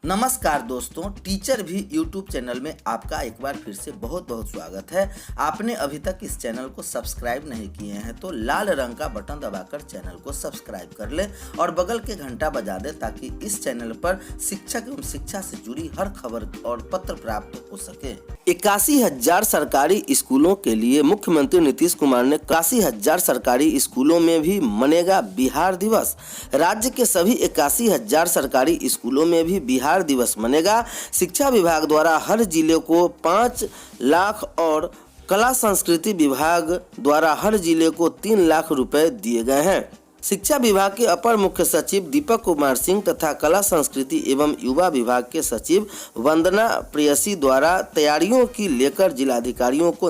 नमस्कार दोस्तों, टीचर भी यूट्यूब चैनल में आपका एक बार फिर से बहुत बहुत स्वागत है। आपने अभी तक इस चैनल को सब्सक्राइब नहीं किए हैं तो लाल रंग का बटन दबाकर चैनल को सब्सक्राइब कर ले और बगल के घंटा बजा दे ताकि इस चैनल पर शिक्षक एवं शिक्षा से जुड़ी हर खबर और पत्र प्राप्त हो सके। 81,000 सरकारी स्कूलों के लिए मुख्यमंत्री नीतीश कुमार ने 81,000 सरकारी स्कूलों में भी मनेगा बिहार दिवस। राज्य के सभी 81,000 सरकारी स्कूलों में भी बिहार दिवस मनेगा। शिक्षा विभाग द्वारा हर जिले को 5 लाख और कला संस्कृति विभाग द्वारा हर जिले को 3 लाख रुपए दिए गए हैं। शिक्षा विभाग के अपर मुख्य सचिव दीपक कुमार सिंह तथा कला संस्कृति एवं युवा विभाग के सचिव वंदना प्रेयसी द्वारा तैयारियों की लेकर जिलाधिकारियों को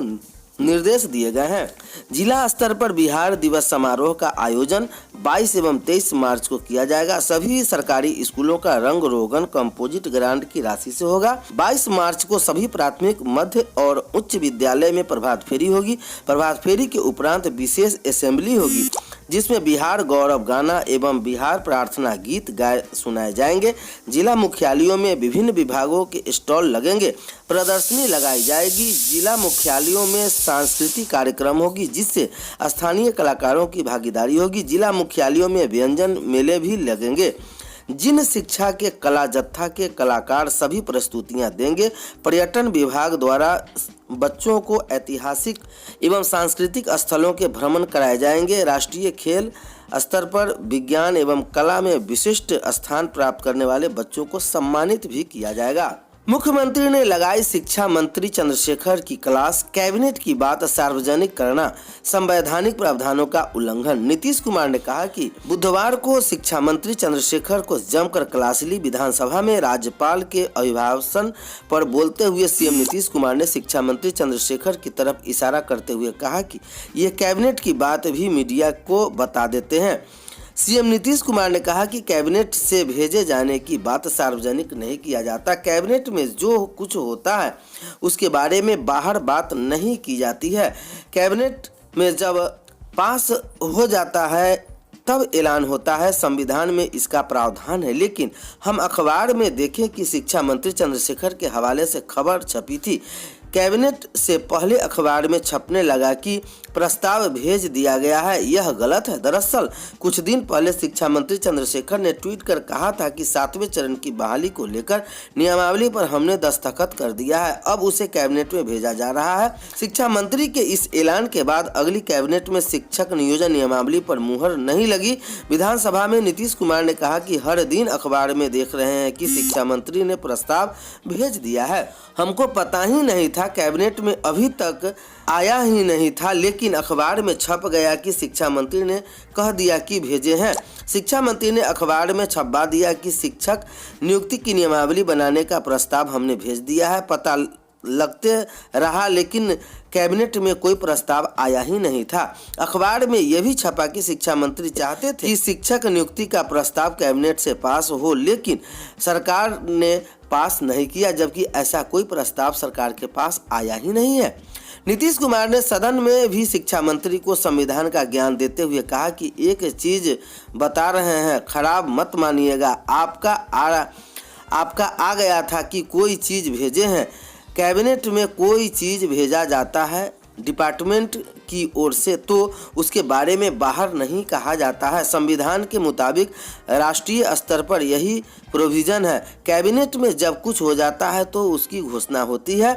निर्देश दिए गए हैं। जिला स्तर पर बिहार दिवस समारोह का आयोजन 22 एवं 23 मार्च को किया जाएगा। सभी सरकारी स्कूलों का रंग रोगन कंपोजिट ग्रांट की राशि से होगा। 22 मार्च को सभी प्राथमिक, मध्य और उच्च विद्यालय में प्रभात फेरी होगी। प्रभात फेरी के उपरांत विशेष असेंबली होगी जिसमें बिहार गौरव गाना एवं बिहार प्रार्थना गीत गाए सुनाए जाएंगे। जिला मुख्यालयों में विभिन्न विभागों के स्टॉल लगेंगे, प्रदर्शनी लगाई जाएगी। जिला मुख्यालयों में सांस्कृतिक कार्यक्रम होगी जिससे स्थानीय कलाकारों की भागीदारी होगी। जिला मुख्यालयों में व्यंजन मेले भी लगेंगे जिन शिक्षा के कला जत्था के कलाकार सभी प्रस्तुतियां देंगे। पर्यटन विभाग द्वारा बच्चों को ऐतिहासिक एवं सांस्कृतिक स्थलों के भ्रमण कराए जाएंगे। राष्ट्रीय खेल स्तर पर विज्ञान एवं कला में विशिष्ट स्थान प्राप्त करने वाले बच्चों को सम्मानित भी किया जाएगा। मुख्यमंत्री ने लगाई शिक्षा मंत्री चंद्रशेखर की क्लास, कैबिनेट की बात सार्वजनिक करना संवैधानिक प्रावधानों का उल्लंघन। नीतीश कुमार ने कहा कि बुधवार को शिक्षा मंत्री चंद्रशेखर को जमकर क्लास ली। विधानसभा में राज्यपाल के अभिभाषण पर बोलते हुए सीएम नीतीश कुमार ने शिक्षा मंत्री चंद्रशेखर की तरफ इशारा करते हुए कहा कि ये कैबिनेट की बात भी मीडिया को बता देते हैं। सीएम नीतीश कुमार ने कहा कि कैबिनेट से भेजे जाने की बात सार्वजनिक नहीं किया जाता। कैबिनेट में जो कुछ होता है उसके बारे में बाहर बात नहीं की जाती है। कैबिनेट में जब पास हो जाता है तब ऐलान होता है। संविधान में इसका प्रावधान है। लेकिन हम अखबार में देखें कि शिक्षा मंत्री चंद्रशेखर के हवाले से खबर छपी थी। कैबिनेट से पहले अखबार में छपने लगा कि प्रस्ताव भेज दिया गया है। यह गलत है। दरअसल कुछ दिन पहले शिक्षा मंत्री चंद्रशेखर ने ट्वीट कर कहा था कि 7वें चरण की बहाली को लेकर नियमावली पर हमने दस्तखत कर दिया है, अब उसे कैबिनेट में भेजा जा रहा है। शिक्षा मंत्री के इस ऐलान के बाद अगली कैबिनेट में शिक्षक नियोजन नियमावली पर मुहर नहीं लगी। विधानसभा में नीतीश कुमार ने कहा कि हर दिन अखबार में देख रहे हैं कि शिक्षा मंत्री ने प्रस्ताव भेज दिया है। हमको पता ही नहीं था, कैबिनेट में अभी तक आया ही नहीं था, लेकिन अखबार में छप गया कि शिक्षा मंत्री ने कह दिया कि भेजे हैं। शिक्षा मंत्री ने अखबार में छपवा दिया कि शिक्षक नियुक्ति की नियमावली बनाने का प्रस्ताव हमने भेज दिया है। पता लगते रहा लेकिन कैबिनेट में कोई प्रस्ताव आया ही नहीं था। अखबार में यह भी छपा कि शिक्षा मंत्री चाहते थे कि शिक्षक नियुक्ति का प्रस्ताव कैबिनेट से पास हो, लेकिन सरकार ने पास नहीं किया, जबकि ऐसा कोई प्रस्ताव सरकार के पास आया ही नहीं है। नीतीश कुमार ने सदन में भी शिक्षा मंत्री को संविधान का ज्ञान देते हुए कहा कि एक चीज बता रहे हैं, खराब मत मानिएगा। आपका आ गया था कि कोई चीज भेजे हैं। कैबिनेट में कोई चीज भेजा जाता है डिपार्टमेंट की ओर से तो उसके बारे में बाहर नहीं कहा जाता है। संविधान के मुताबिक राष्ट्रीय स्तर पर यही प्रोविजन है। कैबिनेट में जब कुछ हो जाता है तो उसकी घोषणा होती है।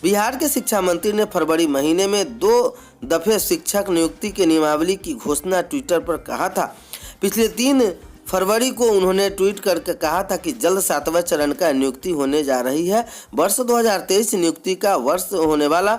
बिहार के शिक्षा मंत्री ने फरवरी महीने में 2 दफे शिक्षक नियुक्ति के नियमावली की घोषणा ट्विटर पर कहा था। पिछले 3 फरवरी को उन्होंने ट्वीट करके कहा था कि जल्द 7वें चरण का नियुक्ति होने जा रही है। वर्ष 2023 नियुक्ति का वर्ष होने वाला,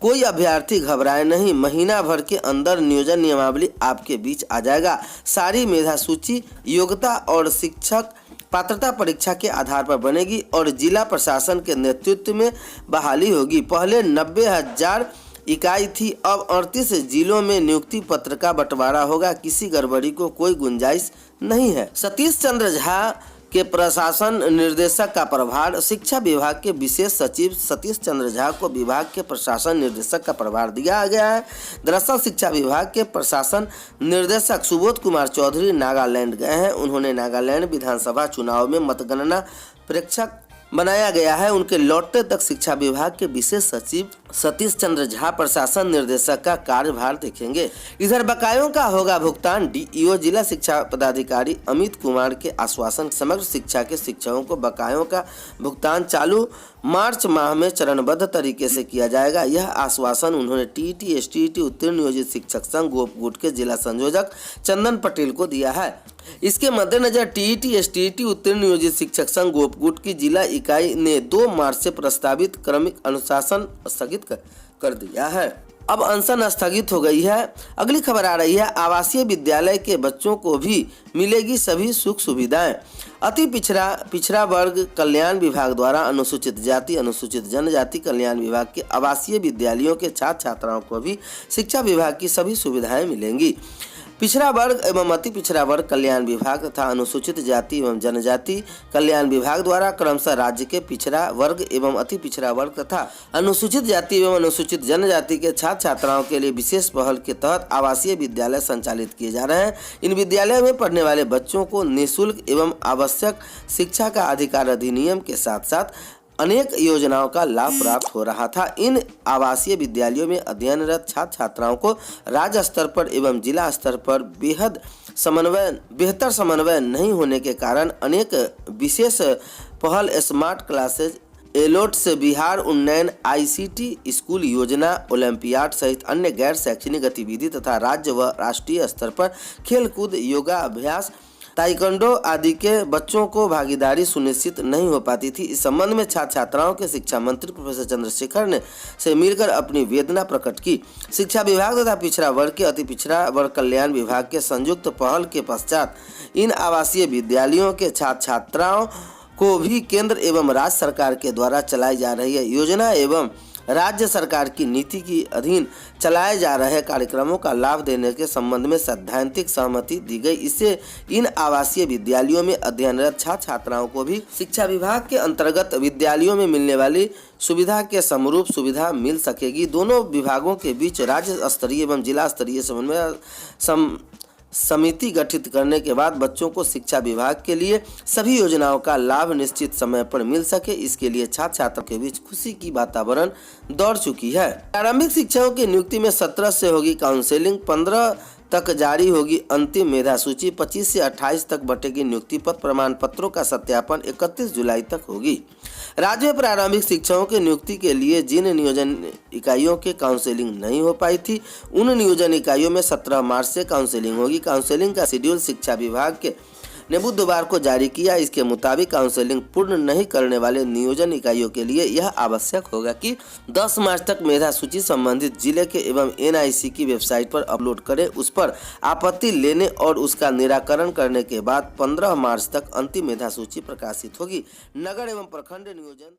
कोई अभ्यर्थी घबराए नहीं। महीना भर के अंदर नियोजन नियमावली आपके बीच आ जाएगा। सारी मेधा सूची योग्यता और शिक्षक पात्रता परीक्षा के आधार पर बनेगी और जिला प्रशासन के नेतृत्व में बहाली होगी। पहले 90,000 इकाई थी, अब 38 जिलों में नियुक्ति पत्र का बंटवारा होगा। किसी गड़बड़ी को कोई गुंजाइश नहीं है। सतीश चंद्र झा के प्रशासन निर्देशक का प्रभार, शिक्षा विभाग के विशेष सचिव सतीश चंद्र झा को विभाग के प्रशासन निर्देशक का प्रभार दिया गया है। दरअसल शिक्षा विभाग के प्रशासन निर्देशक सुबोध कुमार चौधरी नागालैंड गए हैं। उन्होंने नागालैंड विधानसभा चुनाव में मतगणना प्रेक्षक बनाया गया है। उनके लौटने तक शिक्षा विभाग के विशेष सचिव सतीश चंद्र झा प्रशासन निर्देशक का कार्यभार देखेंगे। इधर बकायों का होगा भुगतान। डीईओ जिला शिक्षा पदाधिकारी अमित कुमार के आश्वासन समग्र शिक्षा के शिक्षकों को बकायों का भुगतान चालू मार्च माह में चरणबद्ध तरीके से किया जाएगा। यह आश्वासन उन्होंने टीईटी एसटीईटी उत्तीर्ण नियोजित शिक्षक संघ गोपगुट के जिला संयोजक चंदन पटेल को दिया है। इसके मद्देनजर टीईटी एसटीईटी उत्तीर्ण नियोजित शिक्षक संघ गोपगुट की जिला इकाई ने 2 मार्च से प्रस्तावित क्रमिक अनुशासन स्थगित कर दिया है। अब अनशन स्थगित हो गई है। अगली खबर आ रही है, आवासीय विद्यालय के बच्चों को भी मिलेगी सभी सुख सुविधाएं। अति पिछड़ा वर्ग कल्याण विभाग द्वारा अनुसूचित जाति अनुसूचित जनजाति कल्याण विभाग के आवासीय विद्यालयों के छात्र छात्राओं को भी शिक्षा विभाग की सभी सुविधाएं मिलेंगी। पिछड़ा वर्ग एवं अति पिछड़ा वर्ग कल्याण विभाग तथा अनुसूचित जाति एवं जनजाति कल्याण विभाग द्वारा क्रमशः राज्य के पिछड़ा वर्ग एवं अति पिछड़ा वर्ग तथा अनुसूचित जाति एवं अनुसूचित जनजाति के छात्र छात्राओं के लिए विशेष पहल के तहत आवासीय विद्यालय संचालित किए जा रहे हैं। इन विद्यालयों में पढ़ने वाले बच्चों को निःशुल्क एवं आवश्यक शिक्षा का अधिकार अधिनियम के साथ साथ अनेक योजनाओं का लाभ प्राप्त हो रहा था। इन आवासीय विद्यालयों में अध्ययनरत छात्र छात्राओं को राज्य स्तर पर एवं जिला स्तर पर बेहतर समन्वय नहीं होने के कारण अनेक विशेष पहल स्मार्ट क्लासेज एलोट से बिहार उन्नयन आईसीटी स्कूल योजना ओलंपियाड सहित अन्य गैर शैक्षणिक गतिविधि तथा राज्य व राष्ट्रीय स्तर पर खेलकूद योगा अभ्यास ताइक्वांडो आदि के बच्चों को भागीदारी सुनिश्चित नहीं हो पाती थी। इस संबंध में छात्र छात्राओं के शिक्षा मंत्री प्रोफेसर चंद्रशेखर ने से मिलकर अपनी वेदना प्रकट की। शिक्षा विभाग तथा पिछड़ा वर्ग के अति पिछड़ा वर्ग कल्याण विभाग के संयुक्त पहल के पश्चात इन आवासीय विद्यालयों के छात्र छात्राओं को भी केंद्र एवं राज्य सरकार के द्वारा चलाई जा रही है योजना एवं राज्य सरकार की नीति के अधीन चलाए जा रहे कार्यक्रमों का लाभ देने के संबंध में सैद्धांतिक सहमति दी गई। इससे इन आवासीय विद्यालयों में अध्ययनरत छात्र छात्राओं को भी शिक्षा विभाग के अंतर्गत विद्यालयों में मिलने वाली सुविधा के समरूप सुविधा मिल सकेगी। दोनों विभागों के बीच राज्य स्तरीय एवं जिला स्तरीय समन्वय समिति गठित करने के बाद बच्चों को शिक्षा विभाग के लिए सभी योजनाओं का लाभ निश्चित समय पर मिल सके, इसके लिए छात्र छात्राओं के बीच खुशी की वातावरण दौड़ चुकी है। प्रारंभिक शिक्षकों की नियुक्ति में 17 से होगी काउंसलिंग, 15 तक जारी होगी अंतिम मेधा सूची, 25 से 28 तक बटेगी नियुक्ति पत्र। प्रमाण पत्रों का सत्यापन 31 जुलाई तक होगी। राज्य में प्रारंभिक शिक्षकों की नियुक्ति के लिए जिन नियोजन इकाइयों के काउंसलिंग नहीं हो पाई थी उन नियोजन इकाइयों में 17 मार्च से काउंसलिंग होगी। काउंसलिंग का शेड्यूल शिक्षा विभाग ने बुधवार को जारी किया। इसके मुताबिक काउंसलिंग पूर्ण नहीं करने वाले नियोजन इकाइयों के लिए यह आवश्यक होगा कि 10 मार्च तक मेधा सूची संबंधित जिले के एवं एनआईसी की वेबसाइट पर अपलोड करें। उस पर आपत्ति लेने और उसका निराकरण करने के बाद 15 मार्च तक अंतिम मेधा सूची प्रकाशित होगी। नगर एवं प्रखंड नियोजन